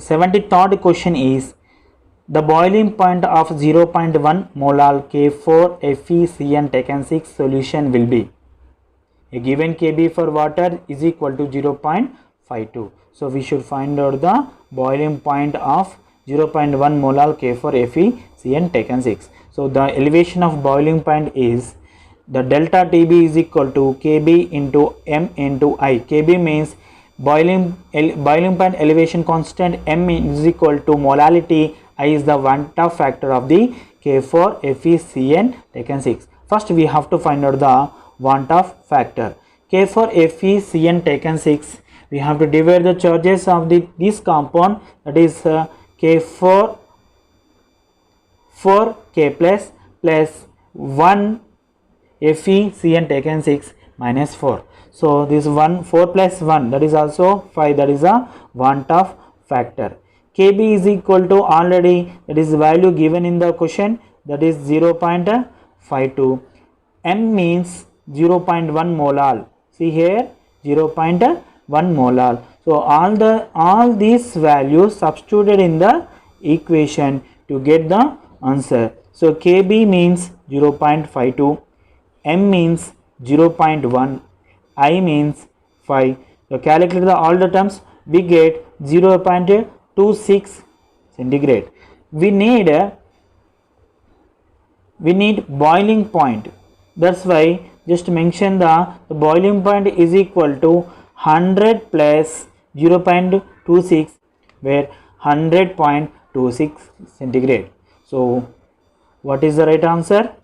73rd question is the boiling point of 0.1 molal K4 FeCN taken 6 solution will be. A given Kb for water is equal to 0.52. So we should find out the boiling point of 0.1 molal K4 FeCN taken 6. So the elevation of boiling point is the delta Tb is equal to Kb into m into I. Kb means boiling point elevation constant, m is equal to molality, I is the want-off factor of the K4 FeCN taken 6. First we have to find out the want-off factor. K4 FeCN taken 6, we have to divide the charges of this compound, that is K4 4 K plus 1 FeCN taken 6 minus 4. So this 4 plus 1, that is also 5, that is a want-off factor. Kb is equal to already, that is the value given in the question, that is 0.52. M means 0.1 molal. See here 0.1 molal. So all these values substituted in the equation to get the answer. So Kb means 0.52, M means 0.1, I means 5. So calculate all the terms, we get 0.26 centigrade. We need boiling point. That's why just mention the boiling point is equal to 100 plus 0.26, where 100.26 centigrade. So what is the right answer?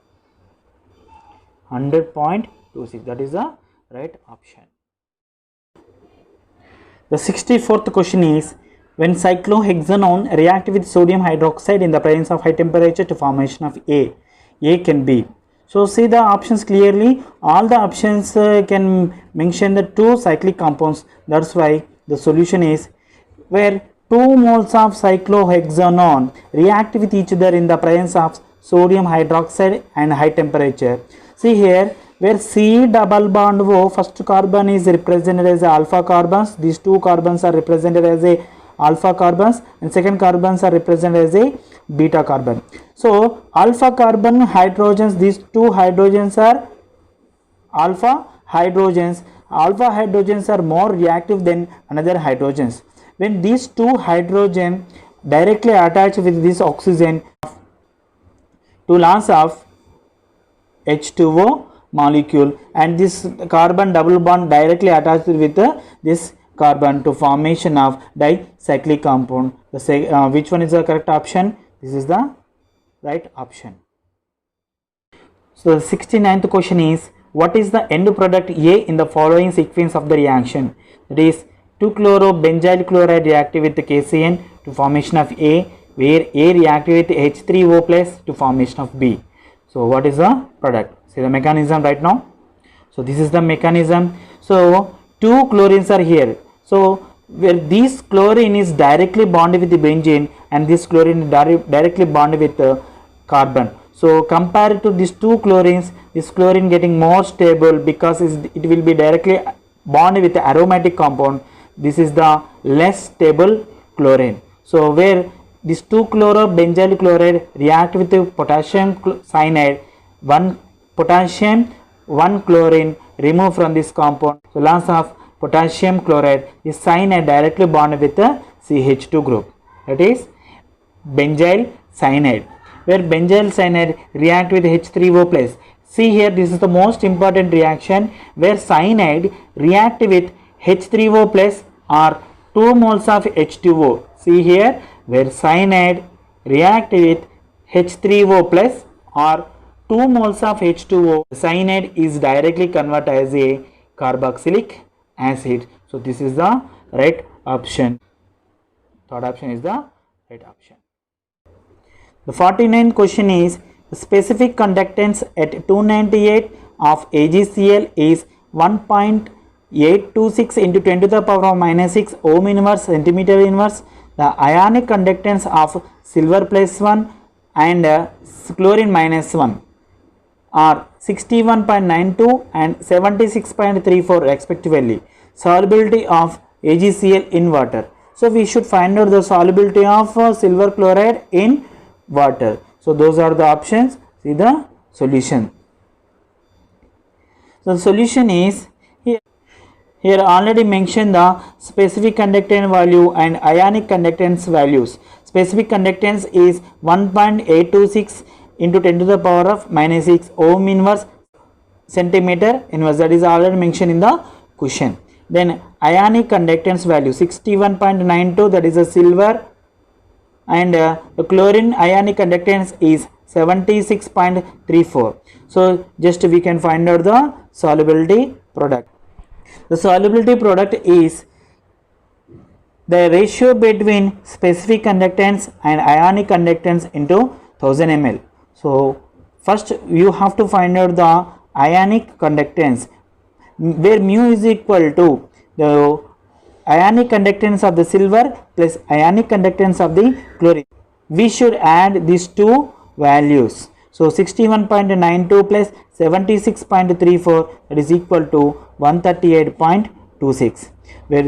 100.26, that is the right option. The 64th question is, when cyclohexanone react with sodium hydroxide in the presence of high temperature to formation of A can be. So see the options clearly, all the options can mention the two cyclic compounds. That's why the solution is where 2 moles of cyclohexanone react with each other in the presence of sodium hydroxide and high temperature. See here, where C double bond O, first carbon is represented as alpha carbons, these two carbons are represented as a alpha carbons, and second carbons are represented as a beta carbon. So alpha carbon hydrogens, these two hydrogens are alpha hydrogens. Alpha hydrogens are more reactive than another hydrogens. When these two hydrogen directly attach with this oxygen to loss of H2O molecule, and this carbon double bond directly attached with this carbon to formation of dicyclic compound. Which one is the correct option? This is the right option. So the 69th question is, what is the end product A in the following sequence of the reaction? That is 2-chlorobenzyl chloride reactive with KCN to formation of A, where A reactive with H3O plus to formation of B. So what is the product? See the mechanism right now. So this is the mechanism. So 2 chlorines are here. So where this chlorine is directly bonded with the benzene and this chlorine directly bonded with carbon. So compared to these 2 chlorines, this chlorine getting more stable because it will be directly bonded with the aromatic compound. This is the less stable chlorine. So where this 2-chlorobenzyl chloride react with the potassium cyanide, 1 potassium 1 chlorine remove from this compound. So loss of potassium chloride, is cyanide directly bonded with the CH2 group, that is benzyl cyanide, where benzyl cyanide react with H3O plus. See here, this is the most important reaction where cyanide react with H3O plus or 2 moles of H2O. See here, where cyanide react with H3O plus or 2 moles of H2O, cyanide is directly converted as a carboxylic acid. So this is the right option. Third option is the right option. The 49th question is, the specific conductance at 298 of AgCl is 1.826 into 10 to the power of -6 ohm inverse centimeter inverse. The ionic conductance of silver plus 1 and chlorine -1 are 61.92 and 76.34 respectively. Solubility of AgCl in water. So we should find out the solubility of silver chloride in water. So those are the options. See the solution. So the solution is here already mentioned the specific conductance value and ionic conductance values. Specific conductance is 1.826 into 10 to the power of -6 ohm inverse centimeter inverse, that is already mentioned in the question. Then ionic conductance value 61.92, that is a silver, and the chlorine ionic conductance is 76.34. So just we can find out the solubility product. The solubility product is the ratio between specific conductance and ionic conductance into 1000 ml. So first you have to find out the ionic conductance, where mu is equal to the ionic conductance of the silver plus ionic conductance of the chlorine. We should add these two values. So 61.92 plus 76.34, that is equal to 138.26, where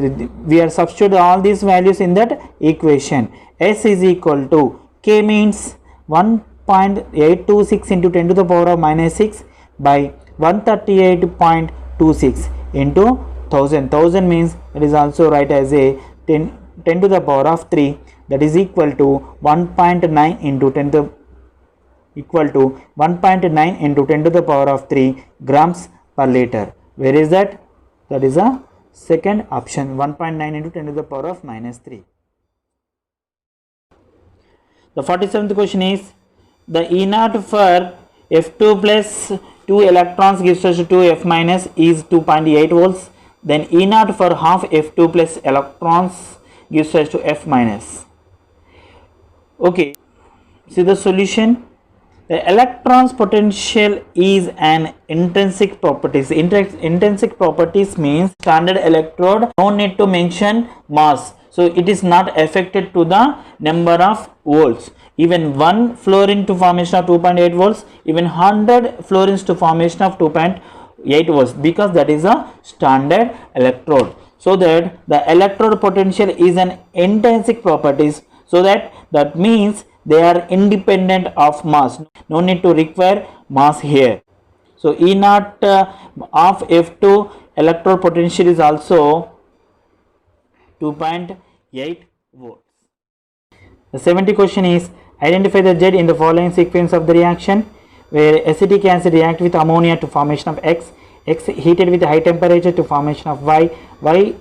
we are substitute all these values in that equation. S is equal to K means 1.826 into 10 to the power of -6 by 138.26 into 1000. 1000 means it is also write as a 10 to the power of 3, that is equal to 1.9 into 10 to equal to 1.9 into 10 to the power of 3 grams per liter. Where is that? That is a second option, 1.9 into 10 to the power of -3. The 47th question is, the E naught for F2 plus 2 electrons gives us 2 F minus is 2.8 volts. Then E naught for half F2 plus electrons gives us to F minus. Okay, see the solution. The electron's potential is an intrinsic properties. Intrinsic properties means standard electrode, no need to mention mass. So it is not affected to the number of volts. Even 1 fluorine to formation of 2.8 volts, even 100 fluorines to formation of 2.8 volts, because that is a standard electrode. So that the electrode potential is an intrinsic properties. So that means they are independent of mass. No need to require mass here. So E naught of F2 electrode potential is also 2.8 volts. The 70th question is, identify the Z in the following sequence of the reaction, where acetic acid react with ammonia to formation of X, X heated with high temperature to formation of Y, Y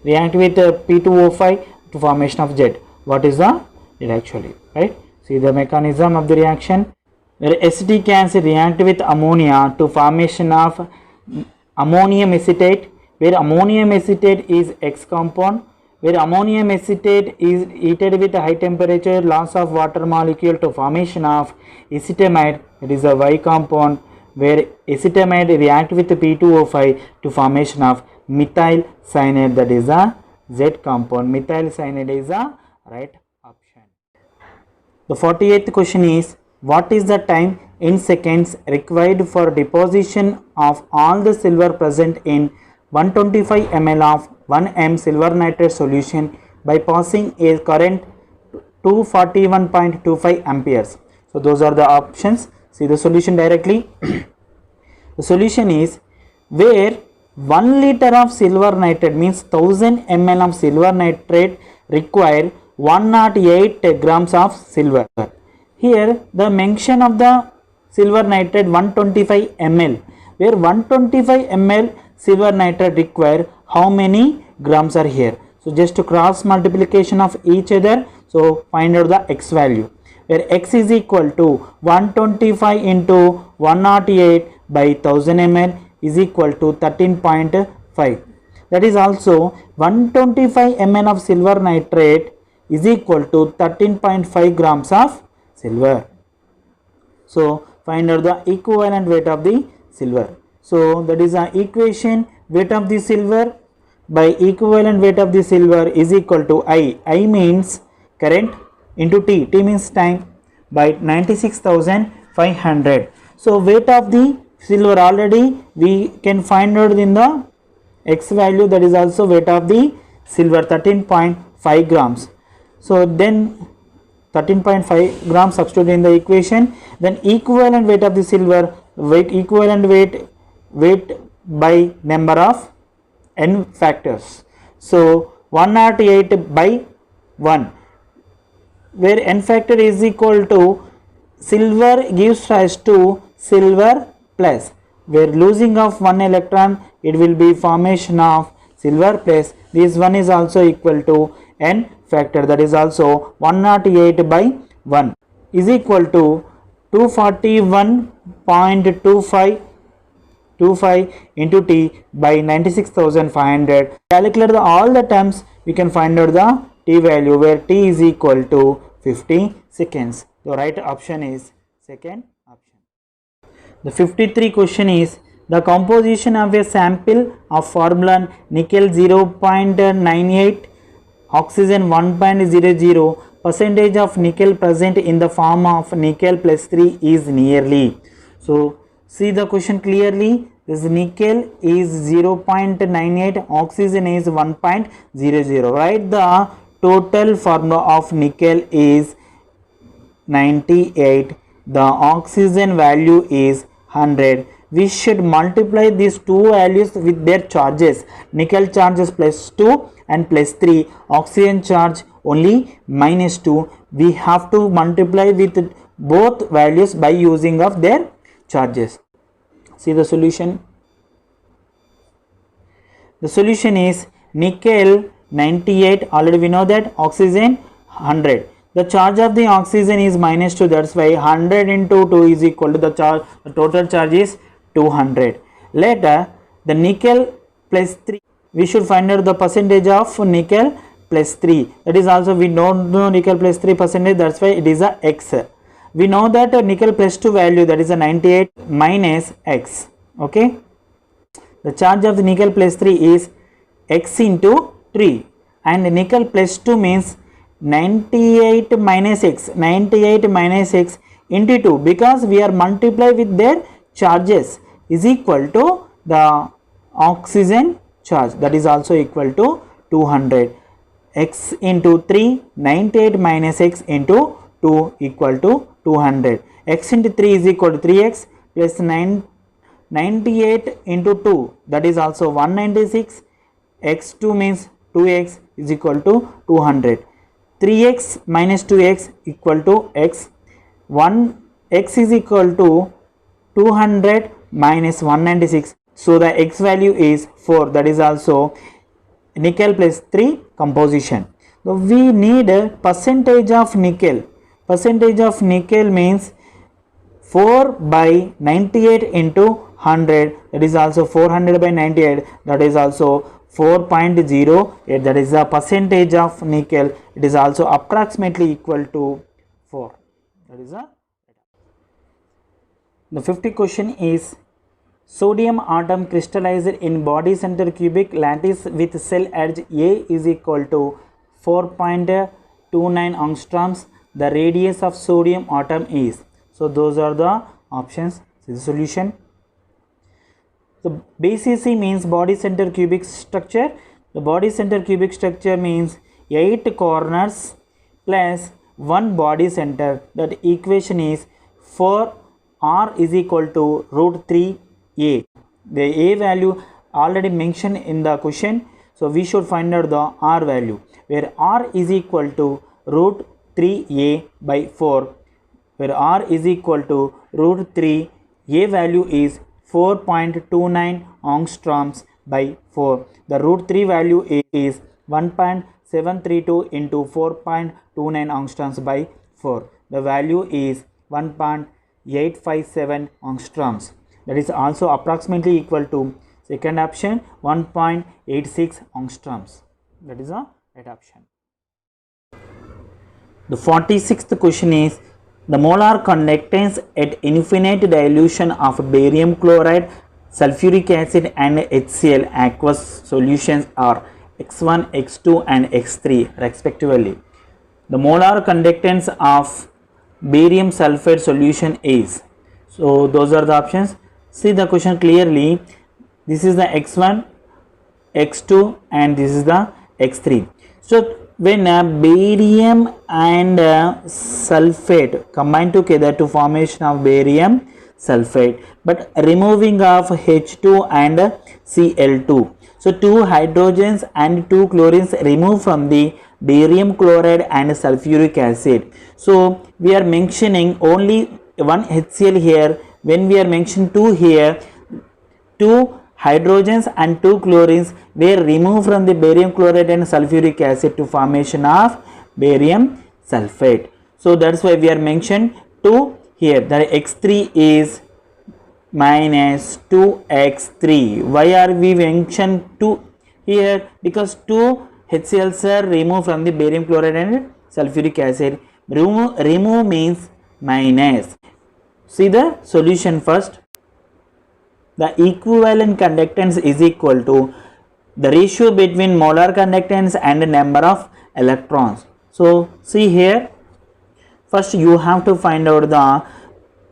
react with P2O5 to formation of Z. What is the it actually, right? See the mechanism of the reaction, where acetic acid react with ammonia to formation of ammonium acetate, where ammonium acetate is X compound, where ammonium acetate is heated with high temperature, loss of water molecule to formation of acetamide, that is a Y compound, where acetamide react with P2O5 to formation of methyl cyanide, that is a Z compound. Methyl cyanide is a right option. The 48th question is, what is the time in seconds required for deposition of all the silver present in 125 ml of 1 m silver nitrate solution by passing a current 241.25 amperes? So those are the options. See the solution directly. The solution is, where 1 liter of silver nitrate means 1000 ml of silver nitrate require 108 grams of silver. Here the mention of the silver nitrate 125 ml, where 125 ml silver nitrate require how many grams are here. So just to cross multiplication of each other, so find out the X value, where X is equal to 125 into 108 by 1000 ml is equal to 13.5. That is also 125 ml of silver nitrate is equal to 13.5 grams of silver. So find out the equivalent weight of the silver. So that is the equation, weight of the silver by equivalent weight of the silver is equal to I. I means current into T. T means time. by 96,500. So weight of the silver already we can find out in the x value, that is also weight of the silver 13.5 grams. So then 13.5 grams substitute in the equation, then equivalent weight of the silver, equivalent weight by number of n factors. So 108 by 1, where n factor is equal to silver gives rise to silver plus, where losing of one electron it will be formation of silver plus. This one is also equal to n factor, that is also 108 by 1 is equal to 241.25 into T by 96,500. Calculate all the terms, we can find out the T value, where T is equal to 50 seconds. The right option is second option. The 53 question is, the composition of a sample of formula nickel 0.98, oxygen 1.00, percentage of nickel present in the form of nickel plus 3 is nearly. So see the question clearly. This nickel is 0.98, oxygen is 1.00. Write the total formula of nickel is 98, the oxygen value is 100. We should multiply these two values with their charges. Nickel charges plus 2 and plus 3, oxygen charge only minus 2. We have to multiply with both values by using of their charges. See the solution. The solution is nickel 98, already we know that, oxygen 100. The charge of the oxygen is minus 2, that's why 100 into 2 is equal to the charge, the total charge is 200. Later the nickel plus 3, we should find out the percentage of nickel plus 3, that is also we don't know nickel plus 3 percentage, that's why it is a x. We know that nickel plus 2 value, that is a 98 minus x. Okay, the charge of the nickel plus 3 is x into 3, and nickel plus 2 means 98 minus x, 98 minus x into 2, because we are multiply with their charges, is equal to the oxygen charge, that is also equal to 200. X into 3, 98 minus x into 2 equal to 200. X into 3 is equal to 3x plus 98 into 2, that is also 196. x2 means 2x is equal to 200. 3x minus 2x equal to x. 1x is equal to 200 minus 196. So the x value is 4, that is also nickel plus 3 composition. So we need a percentage of nickel. Percentage of nickel means 4 by 98 into 100, that is also 400 by 98, that is also 4.08, that is the percentage of nickel. It is also approximately equal to 4. That is the 50 question is, sodium atom crystallized in body center cubic lattice with cell edge A is equal to 4.29 angstroms. The radius of sodium atom is. So those are the options. See the solution. So BCC means body center cubic structure. The body center cubic structure means 8 corners plus 1 body center. That equation is 4 R is equal to root 3 A. The A value already mentioned in the question. So we should find out the R value, where R is equal to root 3A by 4, where R is equal to root 3, A value is 4.29 angstroms by 4. The root 3 value is 1.732 into 4.29 angstroms by 4. The value is 1.857 angstroms. That is also approximately equal to second option 1.86 angstroms. That is a right option. The 46th question is, the molar conductance at infinite dilution of barium chloride, sulfuric acid and HCl aqueous solutions are x1, x2 and x3 respectively. The molar conductance of barium sulfate solution is? So those are the options. See the question clearly. This is the x1, x2 and this is the x3. So when barium and sulfate combine together to formation of barium sulfate, but removing of H2 and Cl2. So two hydrogens and two chlorines removed from the barium chloride and sulfuric acid. So we are mentioning only one HCl here. When we are mentioning two here, two hydrogens and two chlorines were removed from the barium chloride and sulfuric acid to formation of barium sulfate. So that's why we are mentioned 2 here. The x3 is minus 2x3. Why are we mentioned 2 here? Because 2 HCl's are removed from the barium chloride and sulfuric acid. Remove means minus. See the solution first. The equivalent conductance is equal to the ratio between molar conductance and the number of electrons. So see here, first you have to find out the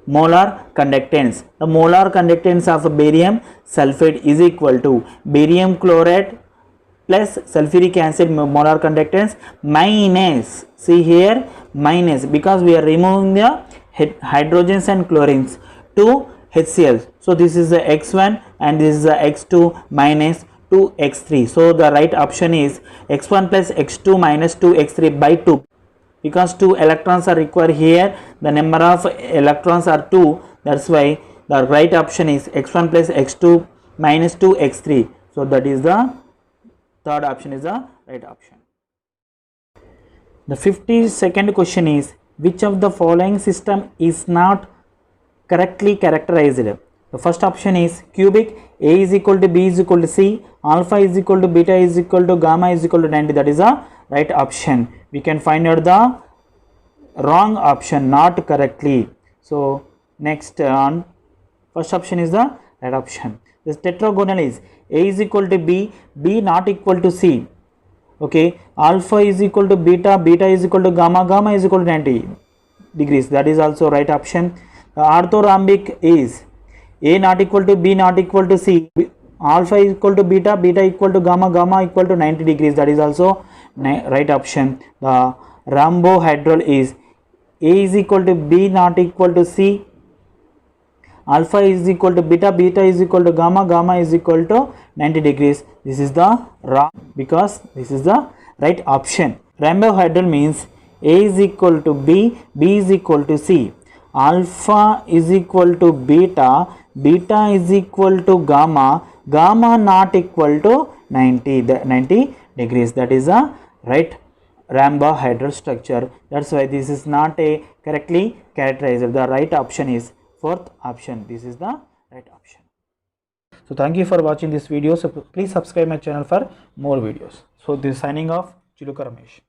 molar conductance. The molar conductance of barium sulfate is equal to barium chloride plus sulfuric acid molar conductance minus, see here, minus, because we are removing the hydrogens and chlorines, to HCl. So this is the x1 and this is the x2 minus 2x3. So the right option is x1 plus x2 minus 2x3 by 2. Because 2 electrons are required here, the number of electrons are 2. That's why the right option is x1 plus x2 minus 2x3. So that is the third option is the right option. The 52nd question is, which of the following system is not correctly characterized? The first option is cubic. A is equal to B is equal to C, alpha is equal to beta is equal to gamma is equal to 90. That is the right option. We can find out the wrong option, not correctly. So next on, first option is the right option. This tetragonal is A is equal to B, B not equal to C. Okay, alpha is equal to beta, beta is equal to gamma, gamma is equal to 90 degrees. That is also right option. The orthorhombic is A not equal to B not equal to C, alpha is equal to beta, beta equal to gamma, gamma equal to 90 degrees. That is also right option. The rhombohedral is A is equal to B not equal to C, alpha is equal to beta, beta is equal to gamma, gamma is equal to 90 degrees. This is the wrong, because this is the right option. Rhombohedral means A is equal to B, B is equal to C, alpha is equal to beta, beta is equal to gamma, gamma not equal to 90 degrees. That is a right rhombohedral structure. That's why this is not a correctly characterized. The right option is fourth option. This is the right option. So thank you for watching this video. So please subscribe my channel for more videos. So this is signing off, Chiluka Ramesh.